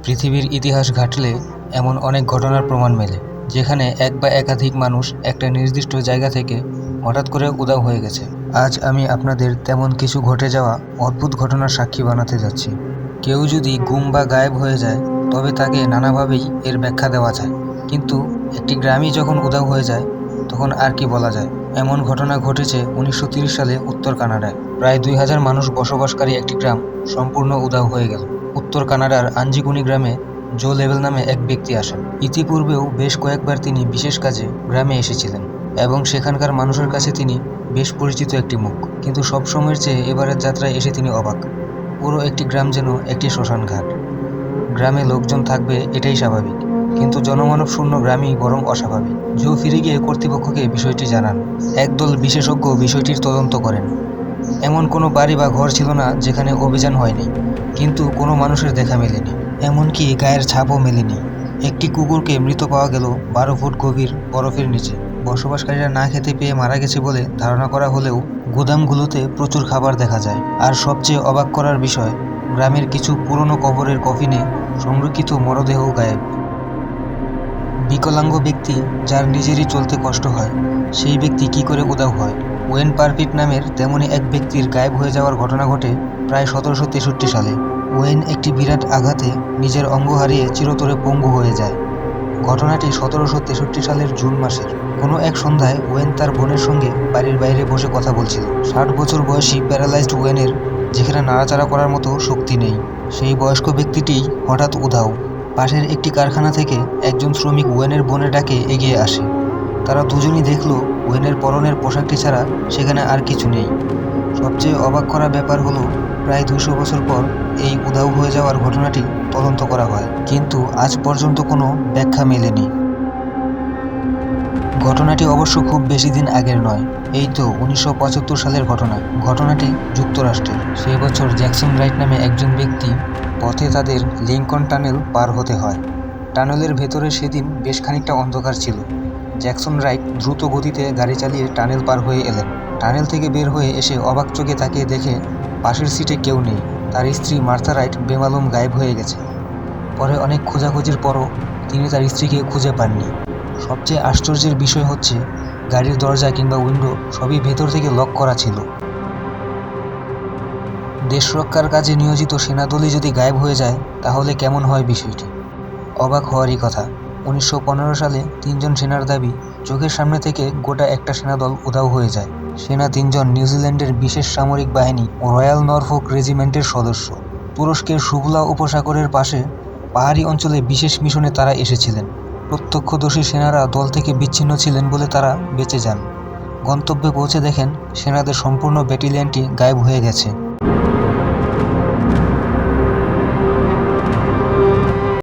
পৃথিবীর ইতিহাস ঘাঁটলে এমন অনেক ঘটনার প্রমাণ মেলে যেখানে এক বা একাধিক মানুষ একটা নির্দিষ্ট জায়গা থেকে হঠাৎ করে উধাও হয়ে গেছে। আজ আমি আপনাদের তেমন কিছু ঘটে যাওয়া অদ্ভুত ঘটনার সাক্ষী বানাতে যাচ্ছি। কেউ যদি গুম বা গায়েব হয়ে যায় তবে তাকে নানাভাবেই এর ব্যাখ্যা দেওয়া যায়, কিন্তু একটি গ্রামই যখন উধাও হয়ে যায় তখন আর কি বলা যায়। এমন ঘটনা ঘটেছে 1930 সালে উত্তর কানাডায়। প্রায় 2000 মানুষ বসবাসকারী একটি গ্রাম সম্পূর্ণ উধাও হয়ে গেল। উত্তর কানাডার আঞ্জিকুনি গ্রামে জো লেভেল নামে এক ব্যক্তি আসেন। ইতিপূর্বেও বেশ কয়েকবার তিনি বিশেষ কাজে গ্রামে এসেছিলেন এবং সেখানকার মানুষের কাছে তিনি বেশ পরিচিত একটি মুখ, কিন্তু সব সময়ের চেয়ে এবারের যাত্রায় এসে তিনি অবাক। পুরো একটি গ্রাম যেন একটি শ্মশান ঘাট। গ্রামে লোকজন থাকবে এটাই স্বাভাবিক, কিন্তু জনমানব শূন্য গ্রামই বরং অস্বাভাবিক। জো ফিরে গিয়ে কর্তৃপক্ষকে বিষয়টি জানান। একদল বিশেষজ্ঞ বিষয়টির তদন্ত করেন। এমন কোনো বাড়ি বা ঘর ছিল না যেখানে অভিযান হয়নি, কিন্তু কোনো মানুষের দেখা মেলেনি, এমনকি গায়ের ছাপও মেলেনি। একটি কুকুরকে মৃত পাওয়া গেল 12 ফুট গভীর বরফের নিচে। বসবাসকারীরা না খেতে পেয়ে মারা গেছে বলে ধারণা করা হলেও গুদামগুলোতে প্রচুর খাবার দেখা যায়। আর সবচেয়ে অবাক করার বিষয়, গ্রামের কিছু পুরনো কবরের কফিনে সংরক্ষিত মরদেহ গায়েব। বিকলাঙ্গ ব্যক্তি যার নিজেরই চলতে কষ্ট হয়, সেই ব্যক্তি কি করে উধাও হয়? ওয়েন পারপিট নামের তেমনই এক ব্যক্তির গায়েব হয়ে যাওয়ার ঘটনা ঘটে প্রায় 1763 সালে। ওয়েন একটি বিরাট আঘাতে নিজের অঙ্গ হারিয়ে চিরতরে পঙ্গু হয়ে যায়। ঘটনাটি 1763 সালের জুন মাসের কোনো এক সন্ধ্যায় ওয়েন তার বোনের সঙ্গে বাড়ির বাইরে বসে কথা বলছিল। 60 বছর বয়সী প্যারালাইজড ওয়েনের যেখানে নাড়াচাড়া করার মতো শক্তি নেই, সেই বয়স্ক ব্যক্তিটিই হঠাৎ উধাও। পাশের একটি কারখানা থেকে একজন শ্রমিক ওয়েনের বোনের ডাকে এগিয়ে আসে। তারা দুজনই দেখল ওয়েনের পরনের পোশাকটি ছাড়া সেখানে আর কিছু নেই। সবচেয়ে অবাক করা ব্যাপার হলো, প্রায় 200 বছর পর এই উধাও হয়ে যাওয়ার ঘটনাটি তদন্ত করা হয়, কিন্তু আজ পর্যন্ত কোনো ব্যাখ্যা মেলেনি। ঘটনাটি অবশ্য খুব বেশি দিন আগের নয়, এই তো 1975 সালের ঘটনা। ঘটনাটি যুক্তরাষ্ট্রের। সেই বছর জ্যাকসন রাইট নামে একজন ব্যক্তি পথে তাদের লিঙ্কন টানেল পার হতে হয়। টানেলের ভেতরে সেদিন বেশ খানিকটা অন্ধকার ছিল। জ্যাকসন রাইট দ্রুত গতিতে গাড়ি চালিয়ে টানেল পার হয়ে এলেন। টানেল থেকে বের হয়ে এসে অবাক চোখে তাকিয়ে দেখে পাশের সিটে কেউ নেই। তার স্ত্রী মার্থা রাইট বেমালুম গায়েব হয়ে গেছে। পরে অনেক খোঁজাখুঁজির পরও তিনি তার স্ত্রীকে খুঁজে পাননি। সবচেয়ে আশ্চর্যের বিষয় হচ্ছে, গাড়ির দরজা কিংবা উইন্ডো সবই ভেতর থেকে লক করা ছিল। দেশ রক্ষার কাজে নিয়োজিত সেনাদলই যদি গায়েব হয়ে যায় তাহলে কেমন হয় বিষয়টি? অবাক হওয়ারই কথা। 1915 সালে 3 জন সেনার দাবি, চোখের সামনে থেকে গোটা একটা সেনাদল উধাও হয়ে যায়। সেনা 3 জন নিউজিল্যান্ডের বিশেষ সামরিক বাহিনী রয়্যাল নরফোক রেজিমেন্টের সদস্য। তুরস্কের সুবলা উপসাগরের পাশে পাহাড়ি অঞ্চলে বিশেষ মিশনে তারা এসেছিলেন। প্রত্যক্ষদর্শী সেনারা দল থেকে বিচ্ছিন্ন ছিলেন বলে তারা বেঁচে যান। গন্তব্যে পৌঁছে দেখেন সেনাদের সম্পূর্ণ ব্যাটালিয়নটি গায়েব হয়ে গেছে।